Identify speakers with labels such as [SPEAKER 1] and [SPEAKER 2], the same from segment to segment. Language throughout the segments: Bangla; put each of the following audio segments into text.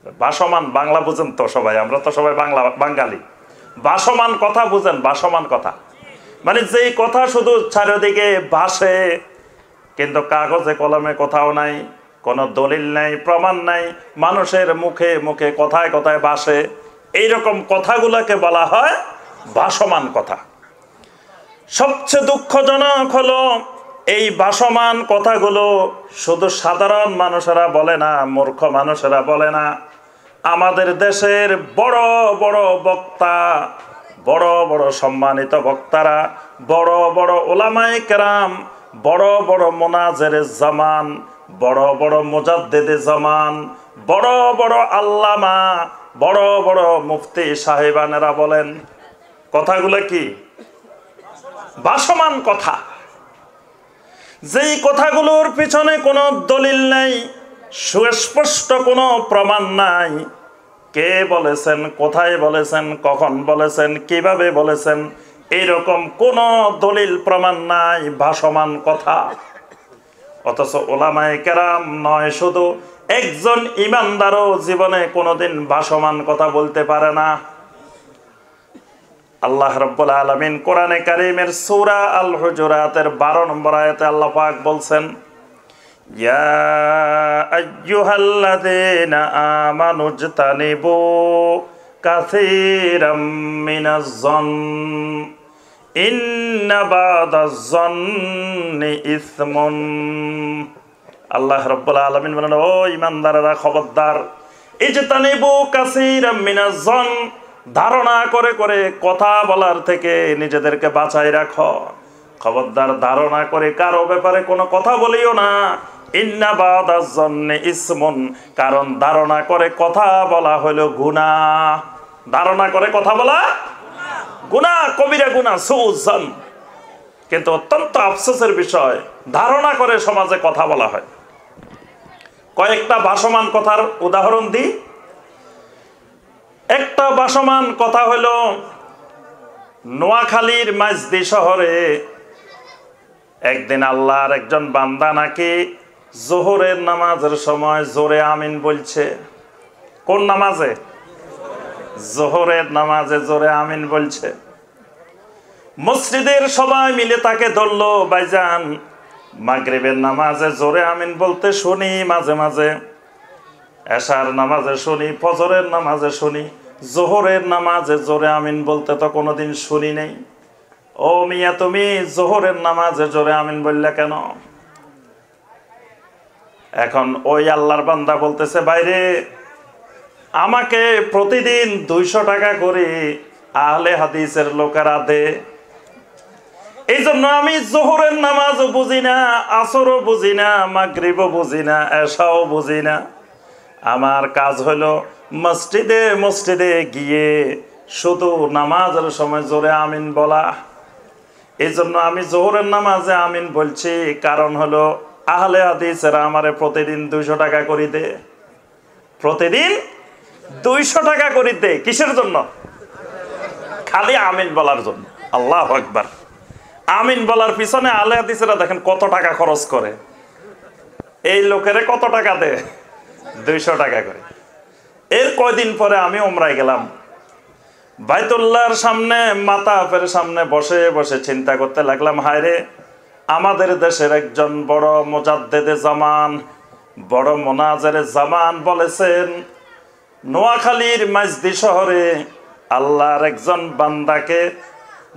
[SPEAKER 1] ভাসমান বাংলা বুঝেন তো সবাই, আমরা তো সবাই বাঙালি। ভাসমান কথা বুঝেন? ভাসমান কথা মানে যেই কথা শুধু চারিদিকে ভাসে, কিন্তু কাগজে কলমে কোথাও নাই, কোনো দলিল নাই, প্রমাণ নাই, মানুষের মুখে মুখে কথায় কথায় ভাসে, এইরকম কথাগুলোকে বলা হয় ভাসমান কথা। সবচেয়ে দুঃখজনক হলো এই ভাসমান কথাগুলো শুধু সাধারণ মানুষেরা বলে না, মূর্খ মানুষেরা বলে না, আমাদের দেশের বড় বড় বক্তা, বড় বড় সম্মানিত বক্তারা, বড় বড় ওলামায়ে কেরাম, বড় বড় মুনাজিরে জামান, বড় বড় মুজাদ্দিদে জামান, বড় বড় আল্লামা, বড় বড় মুফতি সাহেবানেরা বলেন কথাগুলো কি ভাসমান কথা। যেই কথাগুলোর পিছনে কোনো দলিল নাই, সুস্পষ্ট কোনো প্রমাণ নাই, কে বলেছেন, কোথায় বলেছেন, কখন বলেছেন, কিভাবে বলেছেন, এইরকম কোনো দলিল প্রমাণ নাই, ভাসমান কথা। অথচ ওলামায়ে কেরাম নয়, শুধু একজন ইমানদারও জীবনে কোনোদিন ভাসমান কথা বলতে পারে না। আল্লাহ রাব্বুল আলামিন কোরআনে কারীমের সূরা আল হুজুরাতের 12 নম্বর আয়াতে আল্লাহ পাক বলছেন, ইয়া আইয়ুহাল্লাযীনা আমানু ইজতানিবু কাসীরাম মিনাজ যন ইন্না বা'দাজ যন্নি ইসমুন। আল্লাহ রাব্বুল আলামিন বলেন, ও ঈমানদারেরা খবরদার, ইজতানিবু কাসীরাম মিনাজ যন, ধারণা করে করে কথা বলার থেকে নিজেদেরকে বাঁচাই রাখো। খবরদার ধারণা করে কারো ব্যাপারে কোনো কথা বলিও না। ইন্না বা'দাজ যন্নি ইসমুন, কারণ ধারণা করে কথা বলা হলো গুনাহ। ধারণা করে কথা বলা গুনাহ, কবিরা গুনাহ, সুউজ্জন। কিন্তু অত্যন্ত আফসোসের বিষয়, ধারণা করে সমাজে কথা বলা হয়। কয়েকটা ভাসমান কথার উদাহরণ দিই। একটা ভাসমান কথা হলো, নোয়াখালীর মাঝদি শহরে একদিন আল্লাহর একজন বান্দা নাকি জোহরের নামাজের সময় জোরে আমিন বলছে। কোন নামাজে? জোহরের নামাজে জোরে আমিন বলছে। মসজিদের সবাই মিলে তাকে ধরলো, ভাইজান মাগরিবের নামাজে জোরে আমিন বলতে শুনি মাঝে মাঝে, এশার নামাজে শুনি, ফজরের নামাজে শুনি, জোহরের নামাজে জোরে আমিন বলতে তো কোনোদিন শুনি নেই। ও মিয়া, তুমি জোহরের নামাজে জোরে আমিন বললে কেন? এখন ওই আল্লাহর বান্দা বলতেছে, বাইরে আমাকে প্রতিদিন 200 টাকা করে আহলে হাদিসের লোকেরা দে, এই জন্য আমি জোহরের নামাজও বুঝি না, আসরও বুঝি না, মাগরিবও বুঝি না, এশাও বুঝি না। আমার কাজ হলো মসজিদে মসজিদে গিয়ে শুধু নামাজের সময় জোরে আমিন বলা। এই জন্য আমি জোহরের নামাজে আমিন বলছি, কারণ হলো আহলে হাদিসেরা আমারে প্রতিদিন 200 টাকা করে দে। প্রতিদিন 200 টাকা করে দে, কিসের জন্য? খালি আমিন বলার জন্য। আল্লাহু আকবার। আমিন বলার পিছনে আহলে হাদিসেরা দেখেন কত টাকা খরচ করে। এই লোকেরে কত টাকা দে? 200 টাকা করে। এর কয়দিন পরে আমি উমরায় গেলাম, বাইতুল্লাহর সামনে মাতাফের সামনে বসে বসে চিন্তা করতে লাগলাম, হায় রে, আমাদের দেশের একজন বড় মুজাদ্দিদে জামান, বড় মুনাজিরে জামান বলেছেন, নোয়াখালীর মাঝদি শহরে আল্লাহর একজন বান্দাকে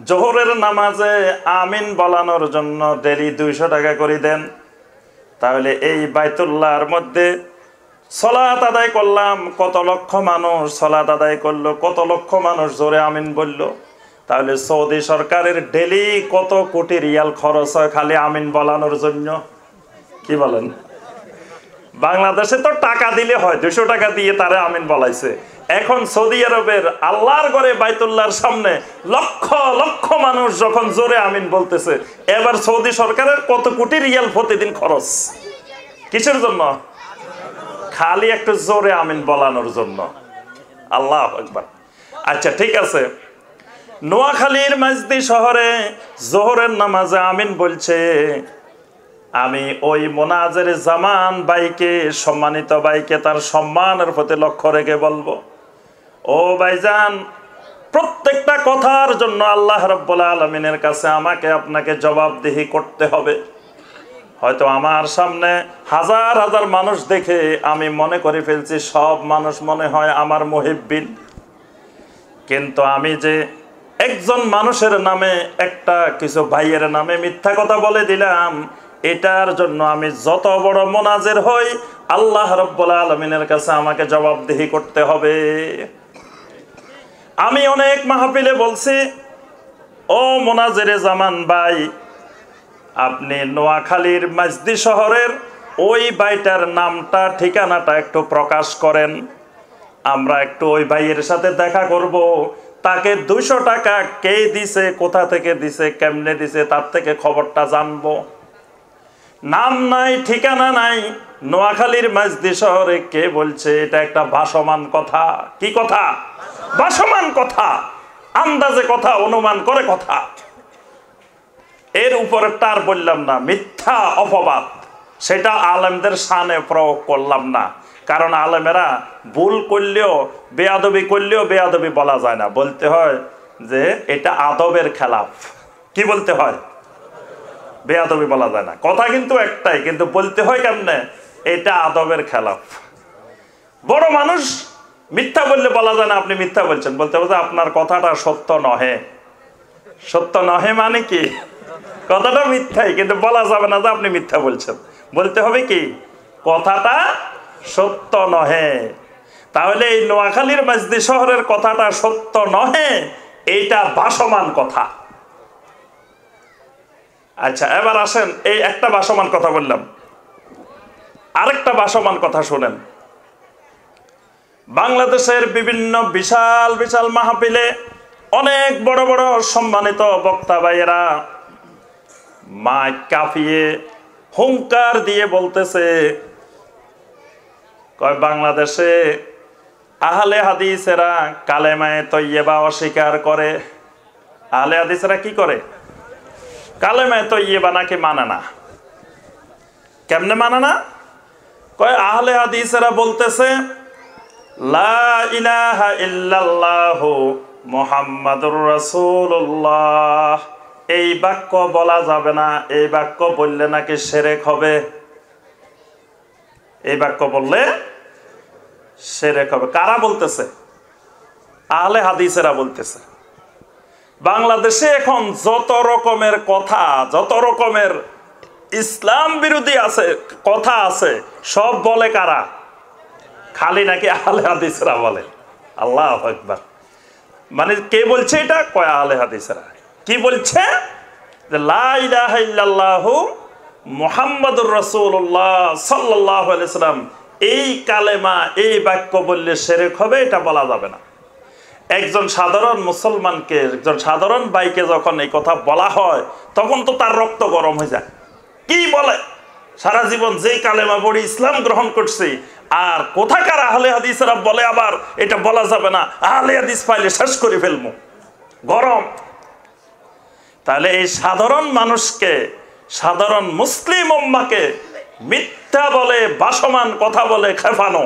[SPEAKER 1] জোহরের নামাজে আমিন বলানোর জন্য ডেলি 200 টাকা করে দেন। তাহলে এই বাইতুল্লাহর মধ্যে সালাত আদায় করলাম, কত লক্ষ মানুষ সালাত আদায় করলো, কত লক্ষ মানুষ জোরে আমিন বলল। তাহলে সৌদি সরকারের ডেলি কত কোটি রিয়াল খরচ হয় খালি আমিন বলানোর জন্য। কি বলেন? বাংলাদেশে তো টাকা দিলে হয়, 200 টাকা দিয়ে তারা আমিন বলাইছে। এখন সৌদি আরবের আল্লাহর ঘরে বাইতুল্লাহর সামনে লক্ষ লক্ষ মানুষ যখন জোরে আমিন বলতেছে, এবার সৌদি সরকারের কত কোটি রিয়াল প্রতিদিন খরচ কিসের জন্য? খালি একটু জোরে আমিন বলানোর জন্য। আল্লাহু আকবার। আচ্ছা ঠিক আছে, নোয়াখালীর মাঝদি শহরে জোহরের নামাজে আমিন বলছে, আমি ওই মোনাজের জামান ভাইকে, সম্মানিত ভাইকে তার সম্মানের প্রতি লক্ষ্য রেখে বলবো, ও ভাইজান, প্রত্যেকটা কথার জন্য আল্লাহ রাব্বুল আলামিনের কাছে আমাকে আপনাকে জবাবদিহি করতে হবে। হয়তো আমার সামনে হাজার হাজার মানুষ দেখে আমি মনে করে ফেলছি সব মানুষ মনে হয় আমার মুহিব্বিন, কিন্তু আমি যে একজন মানুষের নামে, একটা কিছু ভাইয়ের নামে মিথ্যা কথা বলে দিলাম, এটার জন্য আমি যত বড় মোনাজের হই আল্লাহ রাব্বুল আলামিনের কাছে আমাকে জবাবদিহি করতে হবে। আমি অনেক মাহফিলে বলছি, ও মোনাজেরে জামান ভাই, আপনি নোয়াখালীর মাঝদি শহরের ওই ভাইটার নামটা, ঠিকানাটা একটু প্রকাশ করেন, আমরা একটু ওই ভাইয়ের সাথে দেখা করব। তাকে 200 টাকা কে দিছে, কোথা থেকে দিছে, কেমনে দিছে, তার থেকে খবরটা জানবো। নাম নাই, ঠিকানা নাই, নোয়াখালীর মাঝদি শহরে কে বলছে এটা একটা ভাসমান কথা। কি কথা? ভাসমান কথা, আন্দাজে কথা, অনুমান করে কথা। এর উপরে তার বললাম না, মিথ্যা অপবাদ, সেটা আলেমদের শানে প্রয়োগ করলাম না, কারণ আলেমেরা ভুল করলেও, বেয়াদবি করলেও বেয়াদবি বলা যায় না, বলতে হয় যে এটা আদবের খেলাফ। কি বলতে হয়? বেয়াদবি বলা যায় না, কথা কিন্তু একটাই, কিন্তু বলতে হয় কেমনে? এটা আদবের খেলাফ। বড় মানুষ মিথ্যা বললে বলা যায় না আপনি মিথ্যা বলছেন, বলতে হবে আপনার কথাটা সত্য নহে। সত্য নহে মানে কি? কথাটা মিথ্যাই, কিন্তু বলা যাবে না যে আপনি মিথ্যা বলছেন, বলতে হবে কি কথাটা সত্য নহে। তাহলে এই নোয়াখালীর মাঝদি শহরের কথাটা সত্য নহে, এইটা ভাসমান কথা। আচ্ছা, এবার আসেন, এই একটা ভাসমান কথা বললাম, আরেকটা ভাসমান কথা শুনেন। বাংলাদেশের বিভিন্ন বিশাল বিশাল মাহফিলে অনেক বড় বড় সম্মানিত বক্তা ভাইয়েরা মাইক কাঁপিয়ে হুঙ্কার দিয়ে বলতেছে, কয় বাংলাদেশে আহলে হাদিসেরা কালেমায়ে তৈয়বা অস্বীকার করে। আহলে হাদিসেরা কি করে? কালেমায়ে তৈয়বা নাকি মানে না। কেমনে মানে না? কয় আহলে হাদিসেরা বলতেছে লা ইলাহা ইল্লাল্লাহু মুহাম্মাদুর রাসূলুল্লাহ, এই বাক্য বলা যাবে না, এই বাক্য বললে নাকি শিরক হবে, এই বাক্য বললে শিরক হবে। কারা বলতেছে? আহলে হাদিসেরা বলতেছে। বাংলাদেশে এখন যত রকমের কথা, যত রকমের ইসলাম বিরোধী আছে কথা আছে, সব বলে কারা? খালি নাকি আহলে হাদিসেরা বলে। আল্লাহু আকবার। মানে কে বলছে এটা? কয় আহলে হাদিসেরা। কি বলছে? যে লা ইলাহা ইল্লাল্লাহু মুহাম্মাদুর রাসূলুল্লাহ সাল্লাল্লাহু আলাইহি সাল্লাম, এই কালেমা, এই বাক্য বললে শিরক হবে, এটা বলা যাবে না। একজন সাধারণ মুসলমানকে, একজন সাধারণ ভাইকে যখন এই কথা বলা হয়, তখন তো তার রক্ত গরম হয়ে যায়। কি বলে? সারা জীবন যেই কালেমা পড়ি ইসলাম গ্রহণ করছি, আর কোথাকার আহলে হাদিসেরা বলে আবার এটা বলা যাবে না, আহলে হাদিস পাইলে শেষ করে ফেলবো, গরম। তাহলে এই সাধারণ মানুষকে, সাধারণ মুসলিম উম্মাকে মিথ্যা বলে, ভাসমান কথা বলে খেপানো।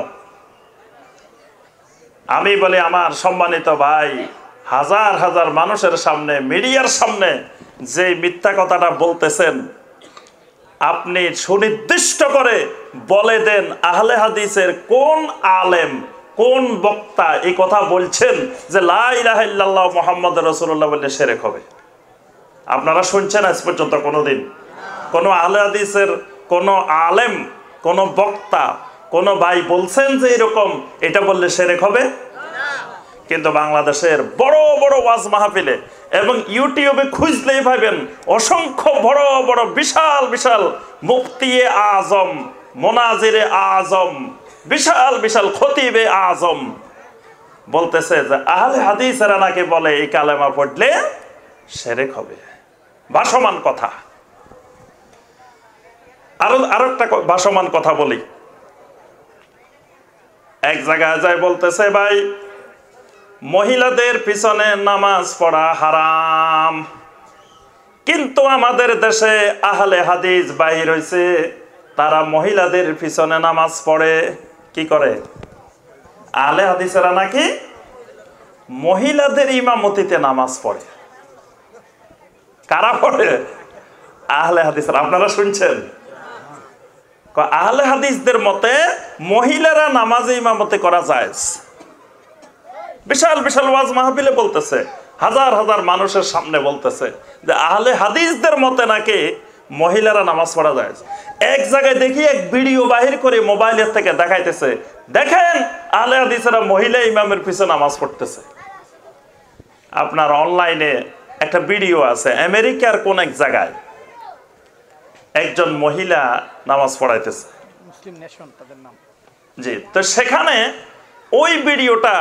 [SPEAKER 1] আমি বলি, আমার সম্মানিত ভাই, হাজার হাজার মানুষের সামনে, মিডিয়ার সামনে যে মিথ্যা কথাটা বলতেছেন, আপনি সুনির্দিষ্ট করে বলে দেন আহলে হাদিসের কোন আলেম, কোন বক্তা এই কথা বলছেন যে লা ইলাহা ইল্লাল্লাহ মুহাম্মাদুর রাসূলুল্লাহ বললে শিরক হবে। আপনারা শুনছেন আজ পর্যন্ত কোনোদিন কোন আহলে হাদিসের কোন আলেম, কোন বক্তা, কোন ভাই বলছেন যে এরকম এটা বললে শিরক হবে? কিন্তু বাংলাদেশের বড় বড় ওয়াজ মাহফিলে এবং ইউটিউবে খুঁজলেই পাবেন অসংখ্য বড় বড় বিশাল বিশাল মুফতি আজম, মোনাজিরে আজম, বিশাল বিশাল খতিবে আজম বলতেছে যে আহলে হাদিসেরা নাকি বলে এই কালেমা পড়লে শিরক হবে। ভাসমান কথা। আরো একটা ভাসমান কথা বলি। এক জায়গায় যায় বলতেছে, ভাই মহিলাদের পিছনে নামাজ পড়া হারাম। কিন্তু আমাদের দেশে আহলে হাদিস বাহির হইছে, তারা মহিলাদের পিছনে নামাজ পড়ে। কি করে? আহলে হাদিসেরা নাকি মহিলাদের ইমামতিতে নামাজ পড়ে। কারা পড়ে? আহলে হাদিসেরা। আপনারা শুনছেন? আহলে হাদিসদের মতে মহিলারা নামাজে ইমামতি করা যায়। বিশাল বিশাল ওয়াজ মাহফিলে বলতেছে, হাজার হাজার মানুষের সামনে বলতেছে যে আহলে হাদিসদের মতে নাকি মহিলারা নামাজ পড়া যায়। এক জায়গায় দেখি এক ভিডিও বাহির করে মোবাইলের থেকে দেখাইতেছে, দেখেন আহলে হাদিসেরা মহিলা ইমামের পিছনে নামাজ পড়তেছে। আপনার অনলাইনে একটা ভিডিও আছে, আমেরিকার কোন এক জায়গায় একজন মহিলা নামাজ পড়াইতেছে,
[SPEAKER 2] মুসলিম নেশন তাদের নাম।
[SPEAKER 1] জি, তো সেখানে ওই ভিডিওটা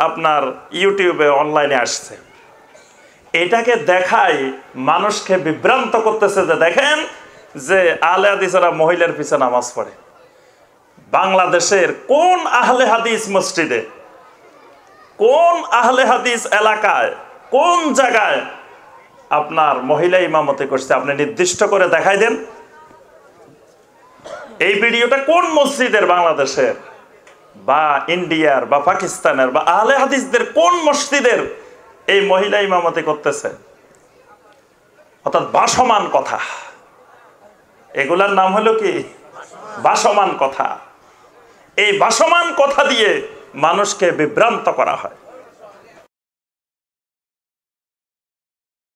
[SPEAKER 1] আপনার ইউটিউবে অনলাইনে আসছে। এটাকে দেখাই মানুষকে বিভ্রান্ত করতেছে যে দেখেন যে আহলে হাদিসেরা মহিলার পিছনে নামাজ পড়ে। বাংলাদেশের কোন আহলে হাদিস মসজিদে, কোন আহলে হাদিস এলাকায়, কোন জায়গায় আপনার মহিলা ইমামতি করছে? আপনি নির্দিষ্ট করে দেখাই দেন। এই ভিডিওটা কোন মসজিদের, বাংলাদেশের বা ইন্ডিয়ার বা পাকিস্তানের বা আহলে হাদিসদের কোন মসজিদের এই মহিলা ইমামতি করতেছে? অর্থাৎ ভাসমান কথা। এগুলার নাম হলো কি? ভাসমান কথা। এই ভাসমান কথা দিয়ে মানুষকে বিভ্রান্ত করা হয়।